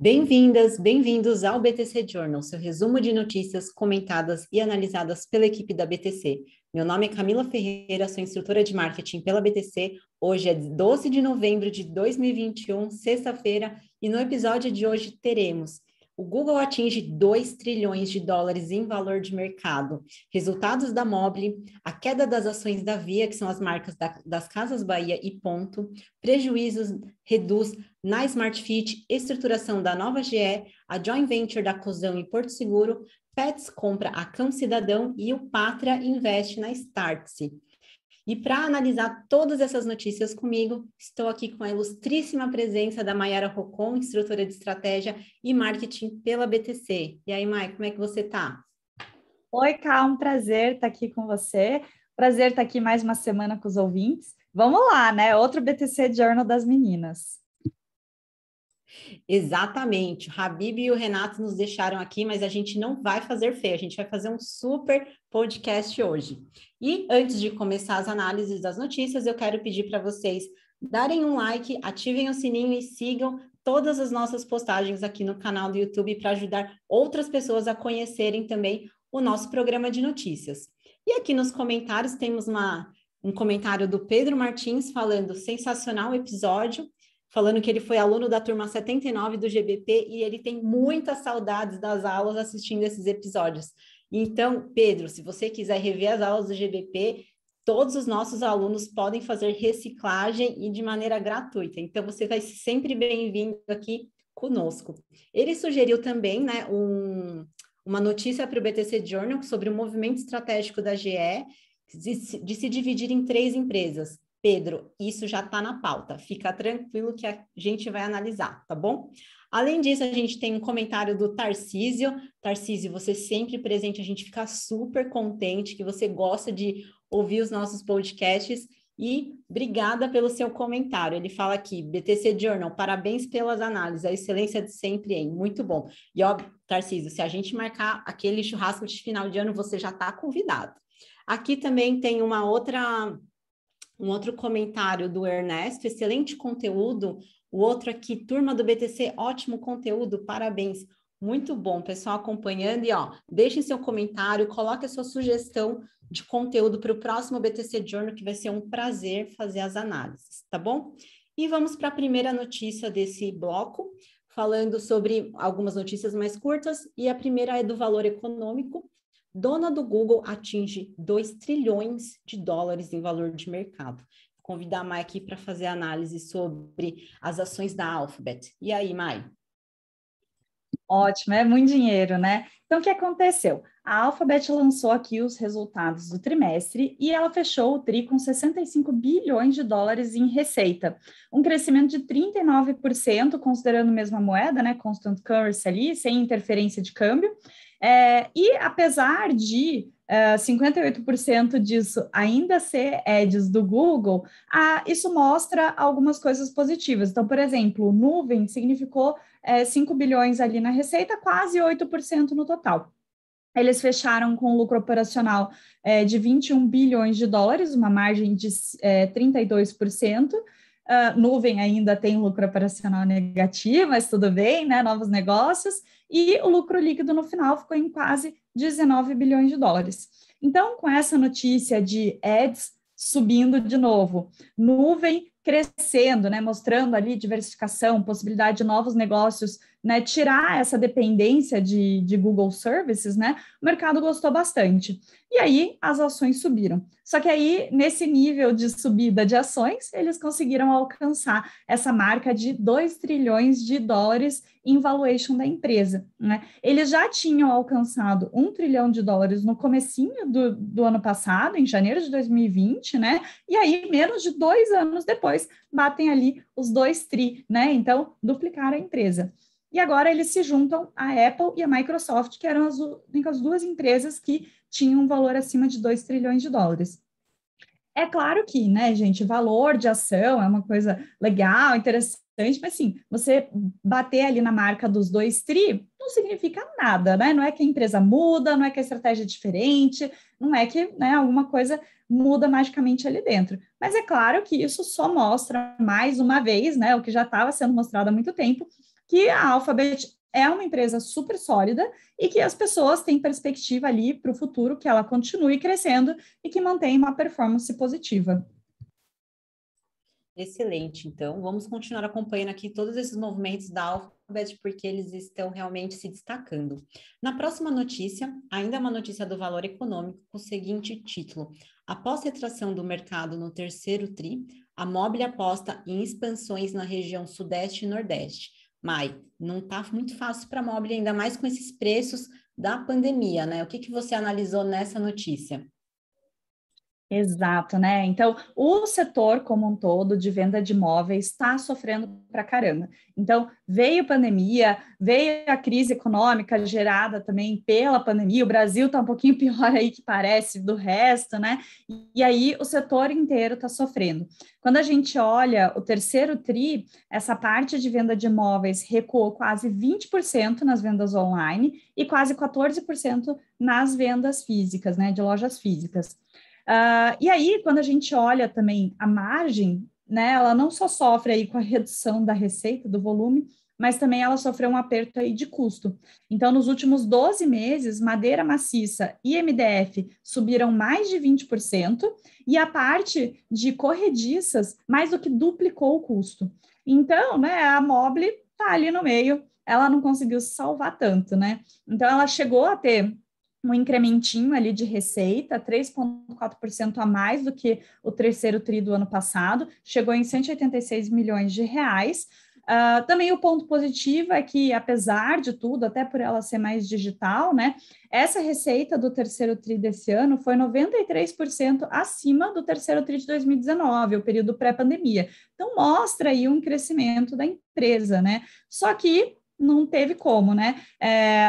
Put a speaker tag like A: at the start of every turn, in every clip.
A: Bem-vindas, bem-vindos ao BTC Journal, seu resumo de notícias comentadas e analisadas pela equipe da BTC. Meu nome é Camila Ferreira, sou instrutora de marketing pela BTC. Hoje é 12 de novembro de 2021, sexta-feira, e no episódio de hoje teremos: o Google atinge 2 trilhões de dólares em valor de mercado, resultados da Mobile, a queda das ações da Via, que são as marcas das Casas Bahia e Ponto, prejuízos reduz na Smart Fit, estruturação da nova GE, a joint venture da Cozão e Porto Seguro, Pets compra a Cão Cidadão e o Pátria investe na Startse. E para analisar todas essas notícias comigo, estou aqui com a ilustríssima presença da Mayara Rocon, instrutora de estratégia e marketing pela BTC. E aí, Mai, como é que você está?
B: Oi, Ká, um prazer estar aqui com você. Prazer estar aqui mais uma semana com os ouvintes. Vamos lá, né? Outro BTC Journal das meninas.
A: Exatamente. O Habib e o Renato nos deixaram aqui, mas a gente não vai fazer feio, a gente vai fazer um super podcast hoje. E antes de começar as análises das notícias, eu quero pedir para vocês darem um like, ativem o sininho e sigam todas as nossas postagens aqui no canal do YouTube para ajudar outras pessoas a conhecerem também o nosso programa de notícias. E aqui nos comentários temos um comentário do Pedro Martins falando: sensacional episódio, falando que ele foi aluno da turma 79 do GBP e ele tem muitas saudades das aulas assistindo esses episódios. Então, Pedro, se você quiser rever as aulas do GBP, todos os nossos alunos podem fazer reciclagem e de maneira gratuita. Então, você vai ser sempre bem-vindo aqui conosco. Ele sugeriu também, né, uma notícia para o BTC Journal sobre o movimento estratégico da GE de se dividir em 3 empresas. Pedro, isso já está na pauta, fica tranquilo que a gente vai analisar, tá bom? Além disso, a gente tem um comentário do Tarcísio. Tarcísio, você sempre presente, a gente fica super contente que você gosta de ouvir os nossos podcasts e obrigada pelo seu comentário. Ele fala aqui: BTC Journal, parabéns pelas análises, a excelência de sempre, hein? Muito bom. E ó, Tarcísio, se a gente marcar aquele churrasco de final de ano, você já está convidado. Aqui também tem um outro comentário do Ernesto: excelente conteúdo. O outro aqui: turma do BTC, ótimo conteúdo, parabéns. Muito bom, pessoal acompanhando. E ó, deixem seu comentário, coloque a sua sugestão de conteúdo para o próximo BTC Journal, que vai ser um prazer fazer as análises, tá bom? E vamos para a primeira notícia desse bloco, falando sobre algumas notícias mais curtas, e a primeira é do valor econômico. Dona do Google atinge 2 trilhões de dólares em valor de mercado. Vou convidar a Mai aqui para fazer análise sobre as ações da Alphabet. E aí, Mai?
B: Ótimo, é muito dinheiro, né? Então, o que aconteceu? A Alphabet lançou aqui os resultados do trimestre e ela fechou o TRI com 65 bilhões de dólares em receita, um crescimento de 39%, considerando a mesma moeda, né? Constant currency ali, sem interferência de câmbio. E apesar de 58% disso ainda ser ads do Google, isso mostra algumas coisas positivas. Então, por exemplo, nuvem significou 5 bilhões ali na receita, quase 8% no total. Eles fecharam com lucro operacional de 21 bilhões de dólares, uma margem de 32%. Nuvem ainda tem lucro operacional negativo, mas tudo bem, né? Novos negócios. E o lucro líquido no final ficou em quase 19 bilhões de dólares. Então, com essa notícia de ads subindo de novo, nuvem crescendo, né, mostrando ali diversificação, possibilidade de novos negócios, né, tirar essa dependência de Google Services, né, o mercado gostou bastante. E aí as ações subiram. Só que aí, nesse nível de subida de ações, eles conseguiram alcançar essa marca de 2 trilhões de dólares em valuation da empresa, né? Eles já tinham alcançado 1 trilhão de dólares no comecinho do ano passado, em janeiro de 2020, né? E aí, menos de 2 anos depois, batem ali os 2 tri, né? Então, duplicaram a empresa. E agora eles se juntam à Apple e à Microsoft, que eram as 2 empresas que tinham um valor acima de 2 trilhões de dólares. É claro que, né, gente, valor de ação é uma coisa legal, interessante, mas assim, você bater ali na marca dos 2 tri não significa nada, né? Não é que a empresa muda, não é que a estratégia é diferente, não é que, né, alguma coisa muda magicamente ali dentro. Mas é claro que isso só mostra mais uma vez, né, o que já estava sendo mostrado há muito tempo, que a Alphabet é uma empresa super sólida e que as pessoas têm perspectiva ali para o futuro que ela continue crescendo e que mantenha uma performance positiva.
A: Excelente, então vamos continuar acompanhando aqui todos esses movimentos da Alphabet, porque eles estão realmente se destacando. Na próxima notícia, ainda uma notícia do Valor Econômico, com o seguinte título: após retração do mercado no terceiro TRI, a Mobile aposta em expansões na região Sudeste e Nordeste. Mai, não está muito fácil para a Mobile, ainda mais com esses preços da pandemia, né? O que você analisou nessa notícia?
B: Exato, né? Então, o setor como um todo de venda de imóveis está sofrendo pra caramba. Então, veio pandemia, veio a crise econômica gerada também pela pandemia, o Brasil está um pouquinho pior aí que parece do resto, né? E aí o setor inteiro está sofrendo. Quando a gente olha o terceiro TRI, essa parte de venda de imóveis recuou quase 20% nas vendas online e quase 14% nas vendas físicas, né? De lojas físicas. E aí, quando a gente olha também a margem, né, ela não só sofre aí com a redução da receita, do volume, mas também ela sofreu um aperto aí de custo. Então, nos últimos 12 meses, madeira maciça e MDF subiram mais de 20%, e a parte de corrediças mais do que duplicou o custo. Então, né, a Mobile está ali no meio, ela não conseguiu se salvar tanto, né? Então, ela chegou a ter um incrementinho ali de receita, 3,4% a mais do que o terceiro TRI do ano passado, chegou em 186 milhões de reais. Também o ponto positivo é que, apesar de tudo, até por ela ser mais digital, né, essa receita do terceiro TRI desse ano foi 93% acima do terceiro TRI de 2019, o período pré-pandemia. Então, mostra aí um crescimento da empresa, né? Só que não teve como, né?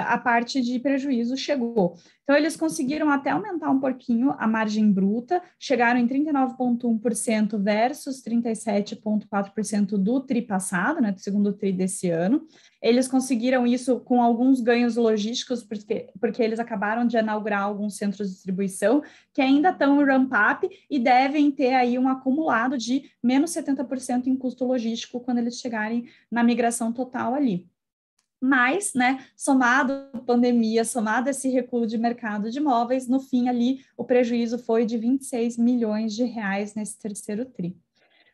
B: A parte de prejuízo chegou. Então, eles conseguiram até aumentar um pouquinho a margem bruta, chegaram em 39,1% versus 37,4% do TRI passado, né, do segundo TRI desse ano. Eles conseguiram isso com alguns ganhos logísticos, porque eles acabaram de inaugurar alguns centros de distribuição que ainda estão em ramp-up e devem ter aí um acumulado de menos 70% em custo logístico quando eles chegarem na migração total ali. Mas, né, somado a pandemia, somado esse recuo de mercado de imóveis, no fim ali o prejuízo foi de 26 milhões de reais nesse terceiro TRI.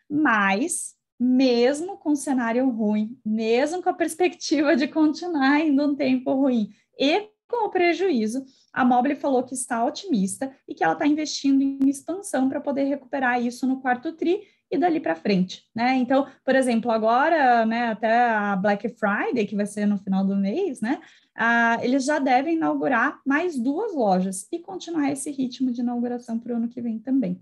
B: Mas, mesmo com o cenário ruim, mesmo com a perspectiva de continuar indo um tempo ruim e com o prejuízo, a Mobile falou que está otimista e que ela está investindo em expansão para poder recuperar isso no quarto TRI e dali para frente, né? Então, por exemplo, agora, né, até a Black Friday, que vai ser no final do mês, né, eles já devem inaugurar mais 2 lojas e continuar esse ritmo de inauguração para o ano que vem também.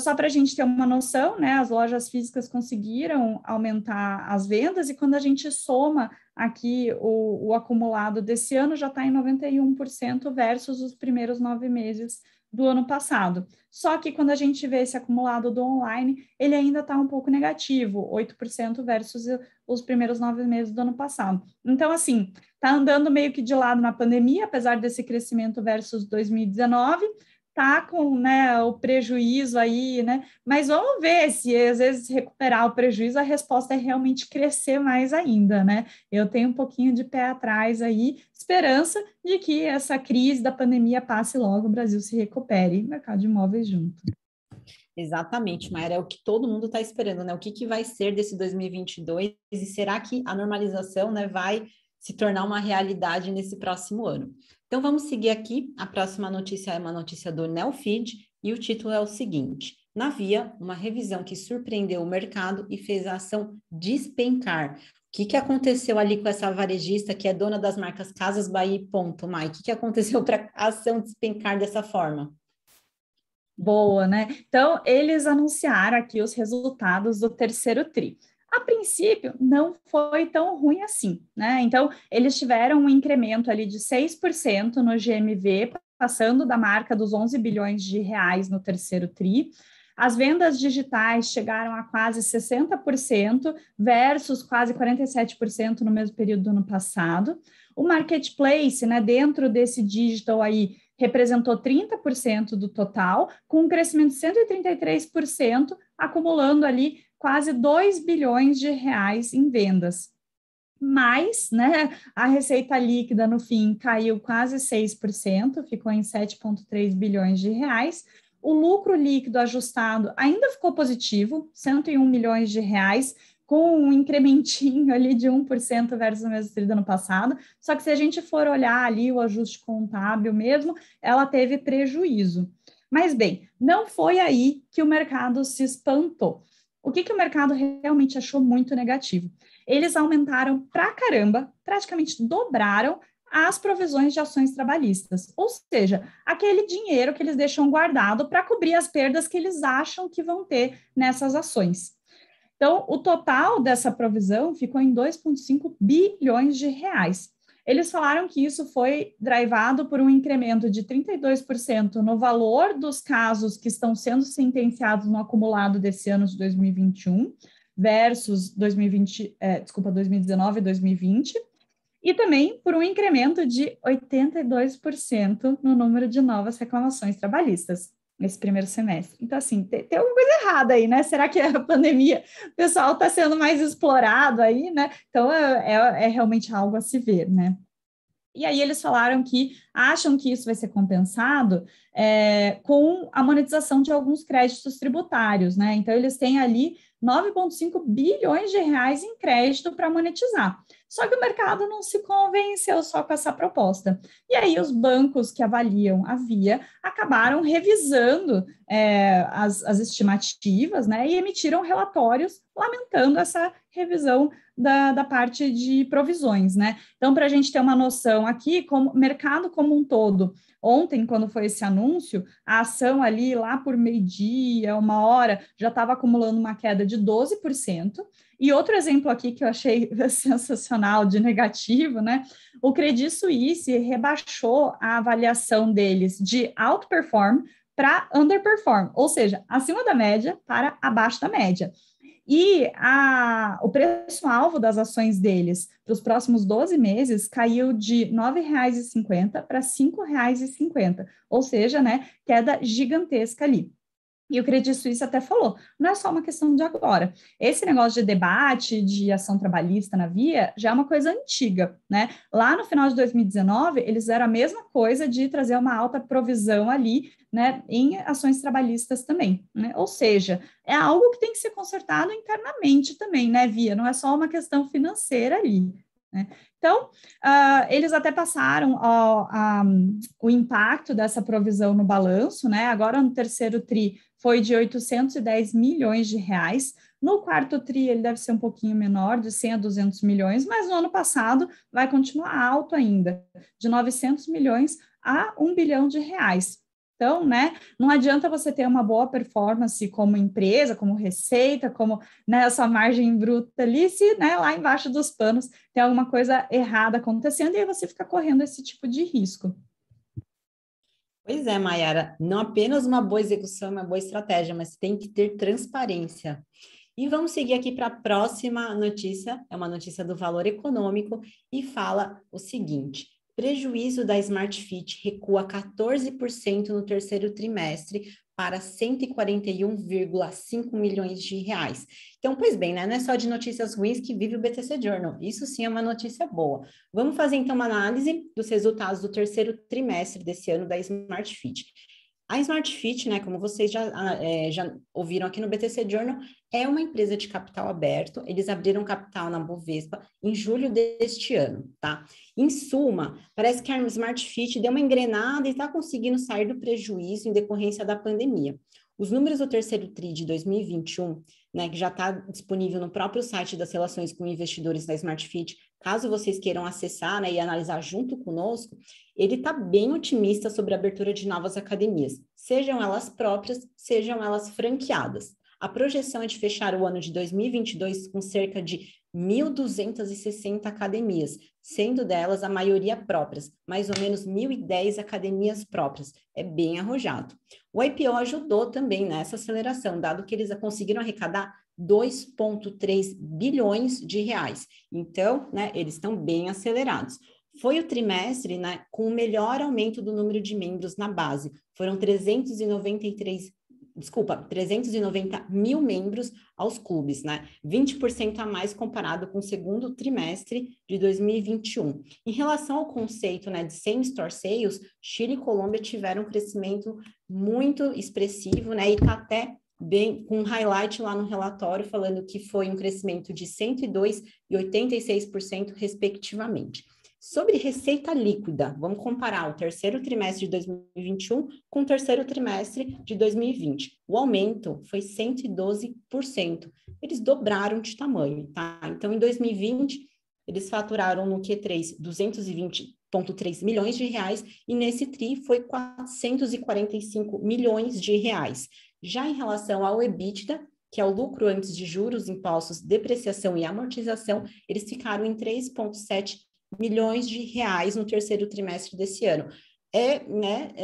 B: Só para a gente ter uma noção, né, as lojas físicas conseguiram aumentar as vendas e quando a gente soma aqui o acumulado desse ano já está em 91% versus os primeiros 9 meses do ano passado. Só que quando a gente vê esse acumulado do online, ele ainda está um pouco negativo, 8% versus os primeiros 9 meses do ano passado. Então, assim, está andando meio que de lado na pandemia, apesar desse crescimento versus 2019, tá com, né, o prejuízo aí, né? Mas vamos ver se às vezes recuperar o prejuízo, a resposta é realmente crescer mais ainda, né? Eu tenho um pouquinho de pé atrás aí, esperança de que essa crise da pandemia passe logo, o Brasil se recupere e o mercado de imóveis junto.
A: Exatamente, Mayra, é o que todo mundo está esperando, né? O que vai ser desse 2022 e será que a normalização, né, vai se tornar uma realidade nesse próximo ano? Então vamos seguir aqui. A próxima notícia é uma notícia do Neofeed e o título é o seguinte: na Via, uma revisão que surpreendeu o mercado e fez a ação despencar. O que aconteceu ali com essa varejista que é dona das marcas Casas Bahia e Ponto, Mai? O que aconteceu para a ação despencar dessa forma?
B: Boa, né? Então, eles anunciaram aqui os resultados do terceiro TRI. A princípio, não foi tão ruim assim, né? Então, eles tiveram um incremento ali de 6% no GMV, passando da marca dos 11 bilhões de reais no terceiro TRI. As vendas digitais chegaram a quase 60% versus quase 47% no mesmo período do ano passado. O marketplace, né, dentro desse digital aí, representou 30% do total, com um crescimento de 133%, acumulando ali quase 2 bilhões de reais em vendas. mas, né, a receita líquida no fim caiu quase 6%, ficou em 7,3 bilhões de reais. O lucro líquido ajustado ainda ficou positivo, 101 milhões de reais, com um incrementinho ali de 1% versus o mesmo período do ano passado. Só que se a gente for olhar ali o ajuste contábil mesmo, ela teve prejuízo. Mas, bem, não foi aí que o mercado se espantou. O que o mercado realmente achou muito negativo? Eles aumentaram pra caramba, praticamente dobraram as provisões de ações trabalhistas, ou seja, aquele dinheiro que eles deixam guardado para cobrir as perdas que eles acham que vão ter nessas ações. Então, o total dessa provisão ficou em 2,5 bilhões de reais. Eles falaram que isso foi drivado por um incremento de 32% no valor dos casos que estão sendo sentenciados no acumulado desse ano de 2021 versus 2019 e 2020, e também por um incremento de 82% no número de novas reclamações trabalhistas nesse primeiro semestre. Então, assim, tem alguma coisa errada aí, né? Será que a pandemia, o pessoal está sendo mais explorado aí, né? Então, é realmente algo a se ver, né? E aí eles falaram que acham que isso vai ser compensado com a monetização de alguns créditos tributários, né? Então, eles têm ali 9,5 bilhões de reais em crédito para monetizar. Só que o mercado não se convenceu só com essa proposta. E aí os bancos que avaliam a Via acabaram revisando as estimativas, né? E emitiram relatórios lamentando essa revisão da parte de provisões, né? Então, para a gente ter uma noção aqui, como mercado como um todo, ontem, quando foi esse anúncio, a ação ali lá por meio-dia, 1 hora, já estava acumulando uma queda de 12%. E outro exemplo aqui que eu achei sensacional de negativo, né? O Credit Suisse rebaixou a avaliação deles de outperform para underperform, ou seja, acima da média para abaixo da média. E o preço-alvo das ações deles para os próximos 12 meses caiu de R$ 9,50 para R$ 5,50, ou seja, né, queda gigantesca ali. E o Credit Suisse até falou, não é só uma questão de agora. Esse negócio de debate de ação trabalhista na Via já é uma coisa antiga, né? Lá no final de 2019, eles fizeram a mesma coisa de trazer uma alta provisão ali, né, em ações trabalhistas também, né? Ou seja, é algo que tem que ser consertado internamente também, né, Via? Não é só uma questão financeira ali, né? Então, eles até passaram o impacto dessa provisão no balanço, né? Agora, no terceiro TRI, foi de 810 milhões de reais. No quarto TRI, ele deve ser um pouquinho menor, de 100 a 200 milhões, mas no ano passado vai continuar alto ainda, de 900 milhões a 1 bilhão de reais. Então, né, não adianta você ter uma boa performance como empresa, como receita, como, né, essa margem bruta ali, se, né, lá embaixo dos panos tem alguma coisa errada acontecendo e aí você fica correndo esse tipo de risco.
A: Pois é, Mayara, não apenas uma boa execução, uma boa estratégia, mas tem que ter transparência. E vamos seguir aqui para a próxima notícia, é uma notícia do Valor Econômico e fala o seguinte: prejuízo da Smart Fit recua 14% no terceiro trimestre para 141,5 milhões de reais. Então, pois bem, né? Não é só de notícias ruins que vive o BTC Journal. Isso sim é uma notícia boa. Vamos fazer então uma análise dos resultados do terceiro trimestre desse ano da Smart Fit. A Smart Fit, né, como vocês já ouviram aqui no BTC Journal, é uma empresa de capital aberto. Eles abriram capital na Bovespa em julho deste ano, tá? Em suma, parece que a Smart Fit deu uma engrenada e está conseguindo sair do prejuízo em decorrência da pandemia. Os números do terceiro TRI de 2021, né, que já está disponível no próprio site das relações com investidores da Smart Fit, caso vocês queiram acessar, né, e analisar junto conosco, ele está bem otimista sobre a abertura de novas academias, sejam elas próprias, sejam elas franqueadas. A projeção é de fechar o ano de 2022 com cerca de 1.260 academias, sendo delas a maioria próprias, mais ou menos 1.010 academias próprias. É bem arrojado. O IPO ajudou também nessa aceleração, dado que eles conseguiram arrecadar 2,3 bilhões de reais. Então, né, eles estão bem acelerados. Foi o trimestre, né, com o melhor aumento do número de membros na base. Foram 393 390 mil membros aos clubes, né? 20% a mais comparado com o segundo trimestre de 2021. Em relação ao conceito, né, de same-store sales, Chile e Colômbia tiveram um crescimento muito expressivo, né? E está até bem com um highlight lá no relatório falando que foi um crescimento de 102% e 86%, respectivamente. Sobre receita líquida, vamos comparar o terceiro trimestre de 2021 com o terceiro trimestre de 2020. O aumento foi 112%. Eles dobraram de tamanho, tá? Então, em 2020, eles faturaram no Q3 220,3 milhões de reais e nesse TRI foi 445 milhões de reais. Já em relação ao EBITDA, que é o lucro antes de juros, impostos, depreciação e amortização, eles ficaram em 3,7 milhões de reais no terceiro trimestre desse ano.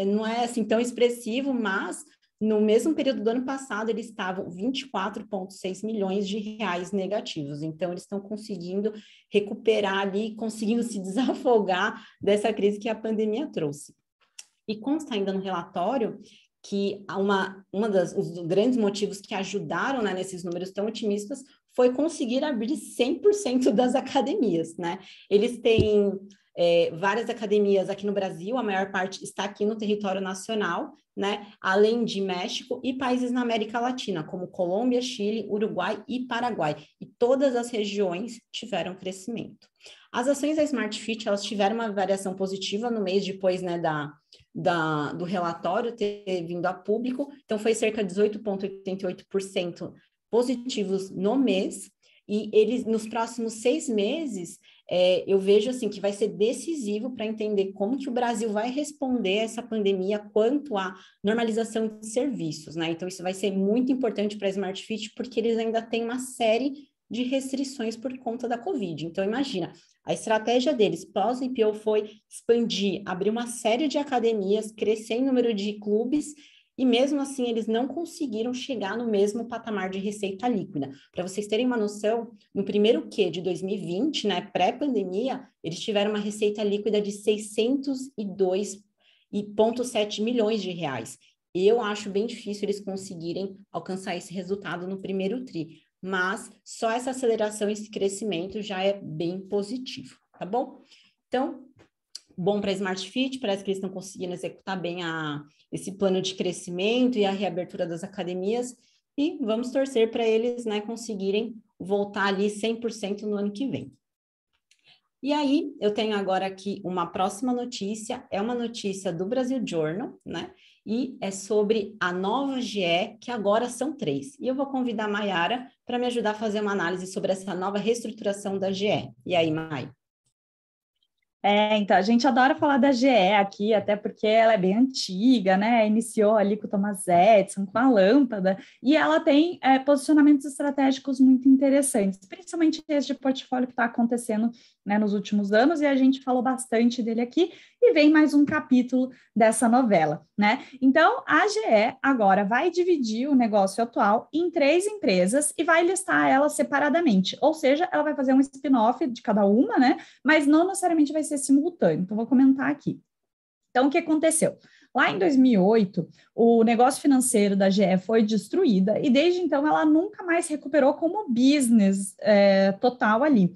A: Não é assim tão expressivo, mas no mesmo período do ano passado eles estavam 24,6 milhões de reais negativos. Então, eles estão conseguindo recuperar ali, conseguindo se desafogar dessa crise que a pandemia trouxe. E consta ainda no relatório que os grandes motivos que ajudaram, né, nesses números tão otimistas foi conseguir abrir 100% das academias, né? Eles têm várias academias aqui no Brasil, a maior parte está aqui no território nacional, né? Além de México e países na América Latina, como Colômbia, Chile, Uruguai e Paraguai. E todas as regiões tiveram crescimento. As ações da Smart Fit, elas tiveram uma variação positiva no mês depois, né, do relatório ter vindo a público, então foi cerca de 18,88% positivos no mês, e eles, nos próximos 6 meses, eu vejo assim que vai ser decisivo para entender como que o Brasil vai responder a essa pandemia quanto à normalização de serviços, né? Então, isso vai ser muito importante para a Smart Fit, porque eles ainda têm uma série de restrições por conta da Covid. Então, imagina, a estratégia deles pós-IPO foi expandir, abrir uma série de academias, crescer em número de clubes, e mesmo assim eles não conseguiram chegar no mesmo patamar de receita líquida. Para vocês terem uma noção, no primeiro Q de 2020, né, pré-pandemia, eles tiveram uma receita líquida de 602,7 milhões de reais. Eu acho bem difícil eles conseguirem alcançar esse resultado no primeiro TRI, mas só essa aceleração e esse crescimento já é bem positivo, tá bom? Então, bom para a Smart Fit, parece que eles estão conseguindo executar bem esse plano de crescimento e a reabertura das academias, e vamos torcer para eles, né, conseguirem voltar ali 100% no ano que vem. E aí, eu tenho agora aqui uma próxima notícia, é uma notícia do Brasil Journal, né, e é sobre a nova GE, que agora são 3. E eu vou convidar a Mayara para me ajudar a fazer uma análise sobre essa nova reestruturação da GE. E aí, May?
B: Então, a gente adora falar da GE aqui, até porque ela é bem antiga, né? Iniciou ali com o Thomas Edison, com a lâmpada, e ela tem posicionamentos estratégicos muito interessantes, principalmente esse de portfólio que está acontecendo, né, nos últimos anos, e a gente falou bastante dele aqui, e vem mais um capítulo dessa novela, né? Então, a GE agora vai dividir o negócio atual em 3 empresas e vai listar elas separadamente, ou seja, ela vai fazer um spin-off de cada uma, né? Mas não necessariamente vai ser simultâneo, então vou comentar aqui. Então, o que aconteceu? Lá em 2008, o negócio financeiro da GE foi destruída e desde então ela nunca mais recuperou como business total ali.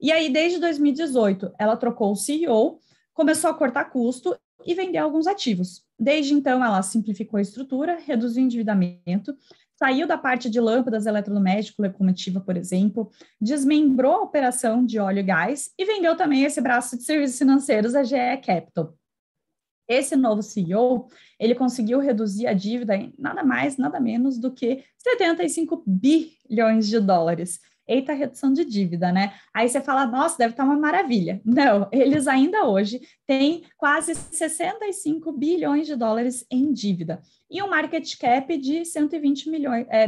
B: E aí, desde 2018, ela trocou o CEO, começou a cortar custo e vender alguns ativos. Desde então, ela simplificou a estrutura, reduziu o endividamento, saiu da parte de lâmpadas eletrodomésticos, locomotiva, por exemplo, desmembrou a operação de óleo e gás e vendeu também esse braço de serviços financeiros, a GE Capital. Esse novo CEO, ele conseguiu reduzir a dívida em nada mais, nada menos do que 75 bilhões de dólares. Eita, redução de dívida, né? Aí você fala, nossa, deve estar uma maravilha. Não, eles ainda hoje têm quase 65 bilhões de dólares em dívida e um market cap de 120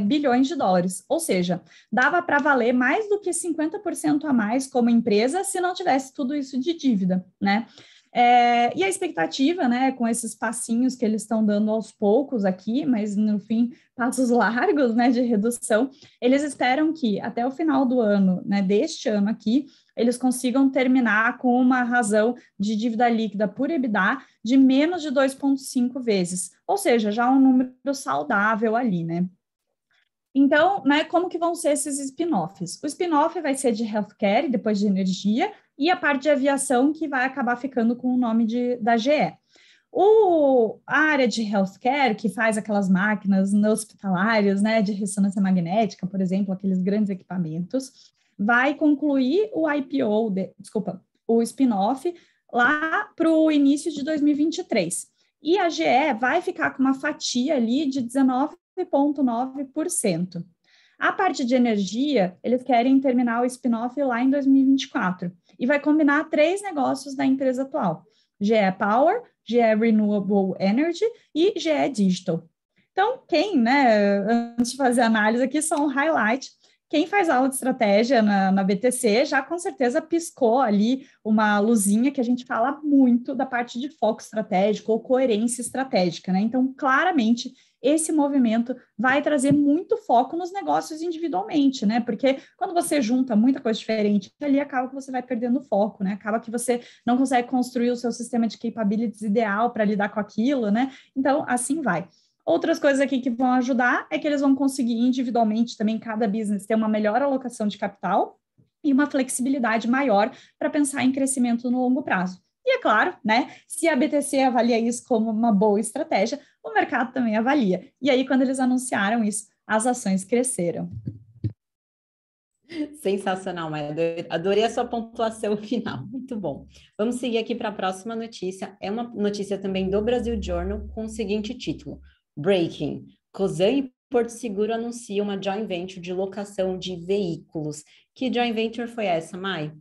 B: bilhões de dólares. Ou seja, dava para valer mais do que 50% a mais como empresa se não tivesse tudo isso de dívida, né? E a expectativa, né, com esses passinhos que eles estão dando aos poucos aqui, mas no fim, passos largos, né, de redução, eles esperam que até o final do ano, né, deste ano aqui, eles consigam terminar com uma razão de dívida líquida por EBITDA de menos de 2,5 vezes, ou seja, já um número saudável ali, né? Então, né, como que vão ser esses spin-offs? O spin-off vai ser de healthcare, depois de energia, e a parte de aviação que vai acabar ficando com o nome da GE. A área de healthcare, que faz aquelas máquinas hospitalares, né, de ressonância magnética, por exemplo, aqueles grandes equipamentos, vai concluir o spin-off lá para o início de 2023. E a GE vai ficar com uma fatia ali de 19,9%. A parte de energia, eles querem terminar o spin-off lá em 2024 e vai combinar 3 negócios da empresa atual: GE Power, GE Renewable Energy e GE Digital. Então, antes de fazer a análise aqui, só um highlight. Quem faz aula de estratégia na BTC já com certeza piscou ali uma luzinha que a gente fala muito da parte de foco estratégico ou coerência estratégica, né? Então, claramente, esse movimento vai trazer muito foco nos negócios individualmente, né? Porque quando você junta muita coisa diferente, ali acaba que você vai perdendo foco, né? Acaba que você não consegue construir o seu sistema de capabilities ideal para lidar com aquilo, né? Então, assim vai. Outras coisas aqui que vão ajudar é que eles vão conseguir individualmente também, cada business, ter uma melhor alocação de capital e uma flexibilidade maior para pensar em crescimento no longo prazo. E é claro, né, se a BTC avalia isso como uma boa estratégia, o mercado também avalia. E aí, quando eles anunciaram isso, as ações cresceram.
A: Sensacional, Maia. Adorei a sua pontuação final. Muito bom. Vamos seguir aqui para a próxima notícia. É uma notícia também do Brasil Journal com o seguinte título: Breaking. Cosan e Porto Seguro anunciam uma joint venture de locação de veículos. Que joint venture foi essa, Mai?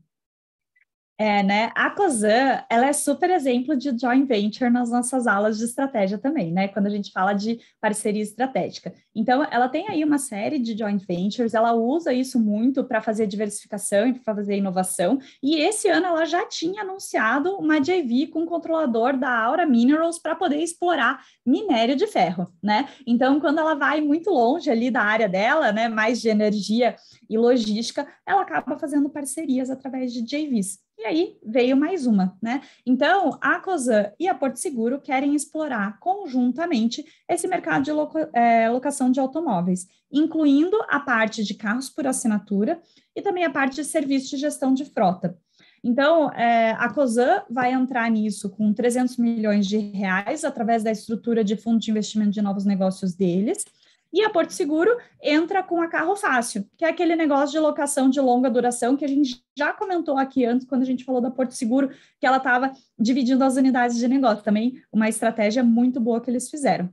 B: Né? A Cosan, ela é super exemplo de joint venture nas nossas aulas de estratégia também, né? Quando a gente fala de parceria estratégica. Então, ela tem aí uma série de joint ventures, ela usa isso muito para fazer diversificação e para fazer inovação. E esse ano ela já tinha anunciado uma JV com o controlador da Aura Minerals para poder explorar minério de ferro, né? Então, quando ela vai muito longe ali da área dela, né, mais de energia e logística, ela acaba fazendo parcerias através de JVs. E aí veio mais uma, né? Então, a Cosan e a Porto Seguro querem explorar conjuntamente esse mercado de locação de automóveis, incluindo a parte de carros por assinatura e também a parte de serviço de gestão de frota. Então, a Cosan vai entrar nisso com 300 milhões de reais através da estrutura de fundo de investimento de novos negócios deles. E a Porto Seguro entra com a Carro Fácil, que é aquele negócio de locação de longa duração que a gente já comentou aqui antes, quando a gente falou da Porto Seguro, que ela estava dividindo as unidades de negócio. Também uma estratégia muito boa que eles fizeram.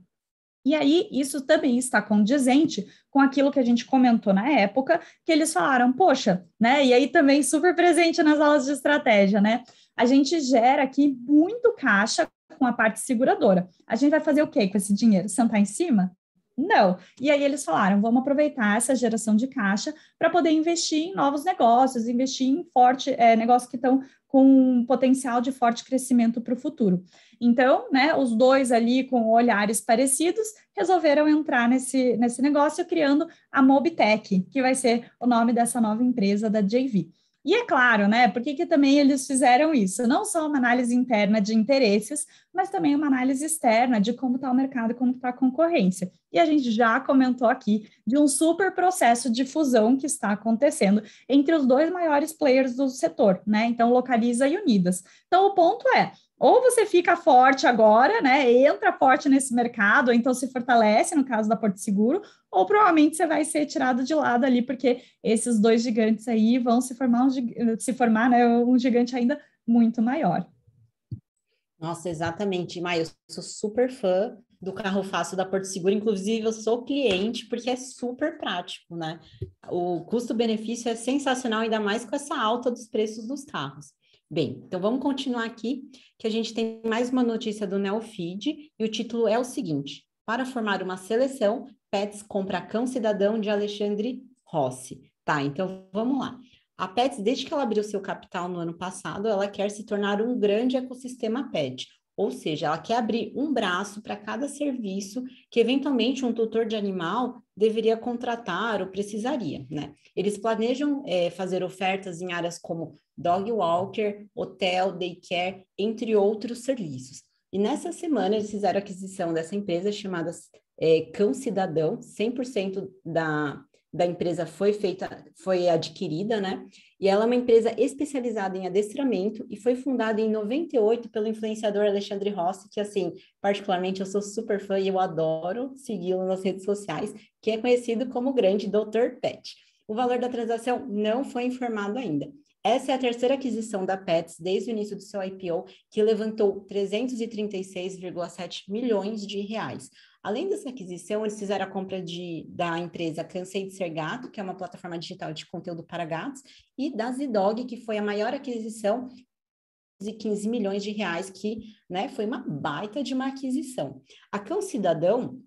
B: E aí, isso também está condizente com aquilo que a gente comentou na época, que eles falaram, poxa, né? E aí também super presente nas aulas de estratégia, né? A gente gera aqui muito caixa com a parte seguradora. A gente vai fazer o quê com esse dinheiro? Sentar em cima? Não. E aí eles falaram, vamos aproveitar essa geração de caixa para poder investir em novos negócios, investir em negócios que estão com um potencial de forte crescimento para o futuro. Então, né, os dois ali com olhares parecidos resolveram entrar nesse negócio, criando a Mobitech, que vai ser o nome dessa nova empresa da JV. E é claro, né? Por que também eles fizeram isso? Não só uma análise interna de interesses, mas também uma análise externa de como está o mercado e como está a concorrência. E a gente já comentou aqui de um super processo de fusão que está acontecendo entre os dois maiores players do setor, né? Então, Localiza e Unidas. Então, o ponto é, ou você fica forte agora, né? Entra forte nesse mercado, ou então se fortalece, no caso da Porto Seguro, ou provavelmente você vai ser tirado de lado ali, porque esses dois gigantes aí vão se formar, né, um gigante ainda muito maior.
A: Nossa, exatamente, Maia, eu sou super fã do carro fácil da Porto Seguro, inclusive eu sou cliente porque é super prático, né? O custo-benefício é sensacional, ainda mais com essa alta dos preços dos carros. Bem, então vamos continuar aqui, que a gente tem mais uma notícia do Neofeed, e o título é o seguinte: para formar uma seleção, Pets compra Cão Cidadão de Alexandre Rossi. Tá, então vamos lá. A Pets, desde que ela abriu seu capital no ano passado, ela quer se tornar um grande ecossistema pet. Ou seja, ela quer abrir um braço para cada serviço que eventualmente um tutor de animal deveria contratar ou precisaria, né? Eles planejam fazer ofertas em áreas como dog walker, hotel, daycare, entre outros serviços. E nessa semana eles fizeram a aquisição dessa empresa chamada Cão Cidadão, 100% da empresa foi adquirida, né? E ela é uma empresa especializada em adestramento e foi fundada em 98 pelo influenciador Alexandre Rossi, que, assim, particularmente eu sou super fã e eu adoro segui-lo nas redes sociais, que é conhecido como o grande Dr. Pet. O valor da transação não foi informado ainda. Essa é a terceira aquisição da Pets desde o início do seu IPO, que levantou 336,7 milhões de reais. Além dessa aquisição, eles fizeram a compra da empresa Cansei de Ser Gato, que é uma plataforma digital de conteúdo para gatos, e da Zidog, que foi a maior aquisição de 15 milhões de reais, que, né, foi uma baita de uma aquisição. A Cão Cidadão,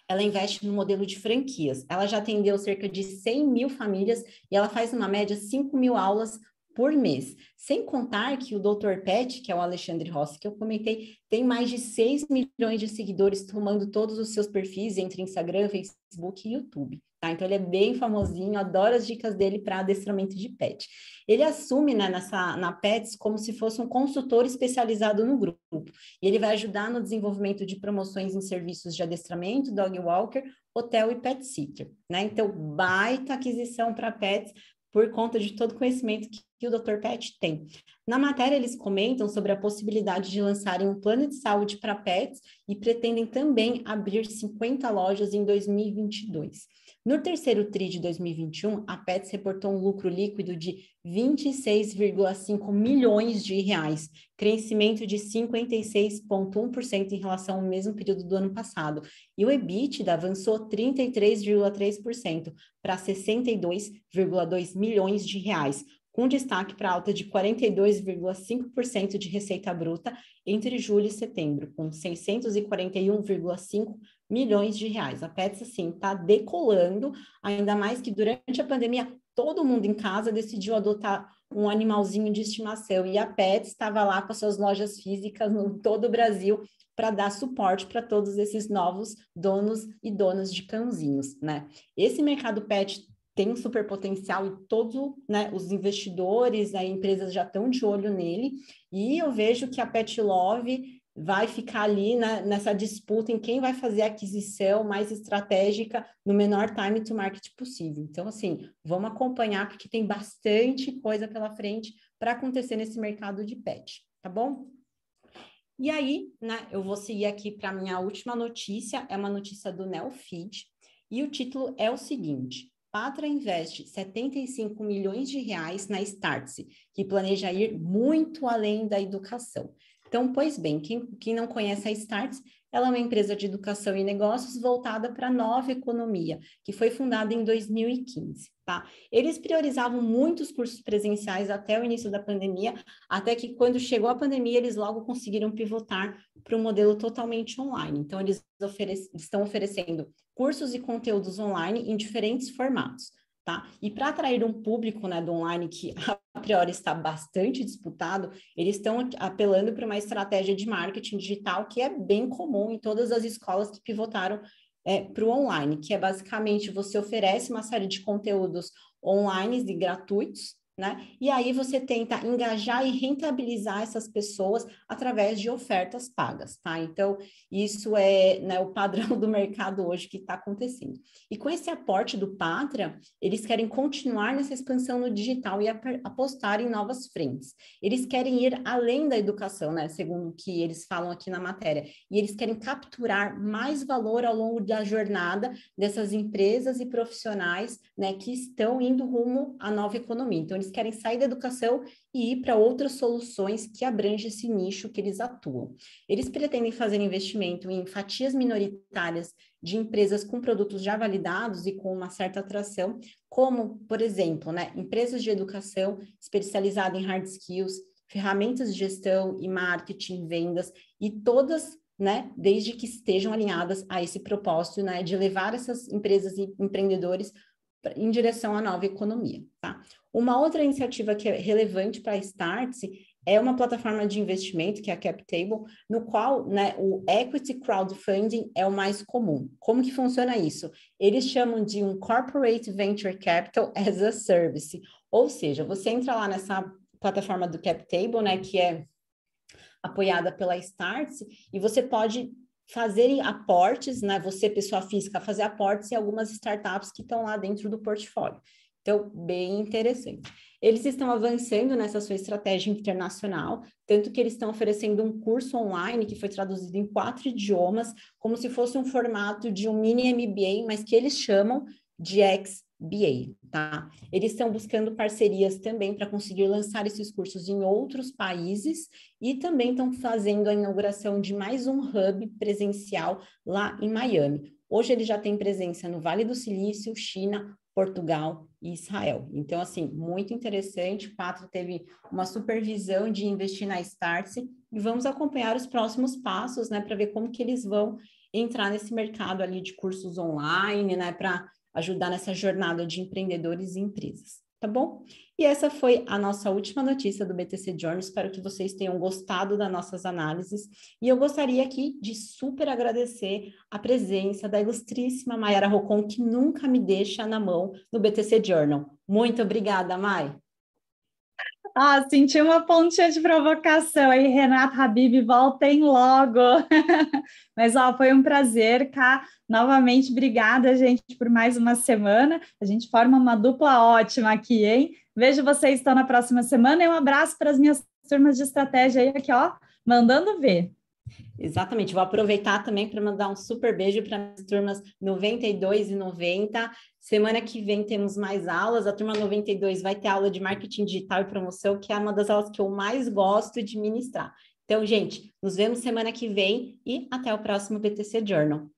A: ela investe no modelo de franquias. Ela já atendeu cerca de 100 mil famílias e ela faz uma média 5 mil aulas por mês. Sem contar que o Dr. Pet, que é o Alexandre Rossi, que eu comentei, tem mais de 6 milhões de seguidores tomando todos os seus perfis entre Instagram, Facebook e YouTube. Tá? Então, ele é bem famosinho, adoro as dicas dele para adestramento de pet. Ele assume, né, na Pets como se fosse um consultor especializado no grupo. E ele vai ajudar no desenvolvimento de promoções em serviços de adestramento, dog walker, hotel e pet sitter. Né? Então, baita aquisição para pets, por conta de todo o conhecimento que o Dr. Pet tem. Na matéria, eles comentam sobre a possibilidade de lançarem um plano de saúde para pets e pretendem também abrir 50 lojas em 2022. No terceiro TRI de 2021, a Pets reportou um lucro líquido de 26,5 milhões de reais, crescimento de 56,1% em relação ao mesmo período do ano passado. E o EBITDA avançou 33,3% para 62,2 milhões de reais, com destaque para alta de 42,5% de receita bruta entre julho e setembro, com 641,5 milhões de reais. A Pets, assim, está decolando, ainda mais que durante a pandemia, todo mundo em casa decidiu adotar um animalzinho de estimação, e a Pets estava lá com as suas lojas físicas em todo o Brasil para dar suporte para todos esses novos donos e donas de cãozinhos, né? Esse mercado pet tem um super potencial e todos, né, os investidores, as empresas já estão de olho nele, e eu vejo que a Pet Love vai ficar ali, né, nessa disputa em quem vai fazer a aquisição mais estratégica no menor time to market possível. Então, assim, vamos acompanhar, porque tem bastante coisa pela frente para acontecer nesse mercado de pet, tá bom? E aí, né, eu vou seguir aqui para a minha última notícia, é uma notícia do Neofeed, e o título é o seguinte: Patra investe 75 milhões de reais na Startse, que planeja ir muito além da educação. Então, pois bem, quem não conhece a Startse, ela é uma empresa de educação e negócios voltada para a nova economia, que foi fundada em 2015, tá? Eles priorizavam muitos cursos presenciais até o início da pandemia, até que quando chegou a pandemia, eles logo conseguiram pivotar para um modelo totalmente online. Então, eles estão oferecendo cursos e conteúdos online em diferentes formatos, tá? E para atrair um público, né, do online que a priori está bastante disputado, eles estão apelando para uma estratégia de marketing digital que é bem comum em todas as escolas que pivotaram para o online, que é basicamente você oferece uma série de conteúdos online e gratuitos, né? E aí você tenta engajar e rentabilizar essas pessoas através de ofertas pagas, tá? Então, isso é, né, o padrão do mercado hoje que está acontecendo. E com esse aporte do Patra, eles querem continuar nessa expansão no digital e apostar em novas frentes. Eles querem ir além da educação, né? Segundo o que eles falam aqui na matéria. E eles querem capturar mais valor ao longo da jornada dessas empresas e profissionais, né, que estão indo rumo à nova economia. Então, eles querem sair da educação e ir para outras soluções que abrangem esse nicho que eles atuam. Eles pretendem fazer investimento em fatias minoritárias de empresas com produtos já validados e com uma certa atração, como, por exemplo, né, empresas de educação especializadas em hard skills, ferramentas de gestão e marketing, vendas, e todas, né, desde que estejam alinhadas a esse propósito, né, de levar essas empresas e empreendedores em direção à nova economia, tá? Uma outra iniciativa que é relevante para a Startse é uma plataforma de investimento, que é a CapTable, no qual, né, o equity crowdfunding é o mais comum. Como que funciona isso? Eles chamam de um Corporate Venture Capital as a Service, ou seja, você entra lá nessa plataforma do CapTable, né, que é apoiada pela Startse, e você pode fazer aportes, né? Você, pessoa física, fazer aportes em algumas startups que estão lá dentro do portfólio. Então, bem interessante. Eles estão avançando nessa sua estratégia internacional, tanto que eles estão oferecendo um curso online que foi traduzido em 4 idiomas, como se fosse um formato de um mini MBA, mas que eles chamam de XBA, tá? Eles estão buscando parcerias também para conseguir lançar esses cursos em outros países e também estão fazendo a inauguração de mais um hub presencial lá em Miami. Hoje ele já tem presença no Vale do Silício, China, Portugal e Israel. Então, assim, muito interessante. O Pátria teve uma supervisão de investir na Startse e vamos acompanhar os próximos passos, né, para ver como que eles vão entrar nesse mercado ali de cursos online, né, para ajudar nessa jornada de empreendedores e empresas, tá bom? E essa foi a nossa última notícia do BTC Journal. Espero que vocês tenham gostado das nossas análises. E eu gostaria aqui de super agradecer a presença da ilustríssima Mayara Rocon, que nunca me deixa na mão no BTC Journal. Muito obrigada, May.
B: Ah, senti uma pontinha de provocação aí, Renato, Habib, voltem logo. Mas, ó, foi um prazer, Cá. Novamente, obrigada, gente, por mais uma semana. A gente forma uma dupla ótima aqui, hein? Vejo vocês estão na próxima semana e um abraço para as minhas turmas de estratégia aí, aqui, ó, mandando ver.
A: Exatamente, vou aproveitar também para mandar um super beijo para as turmas 92 e 90. Semana que vem temos mais aulas. A turma 92 vai ter aula de marketing digital e promoção, que é uma das aulas que eu mais gosto de ministrar. Então, gente, nos vemos semana que vem e até o próximo BTC Journal.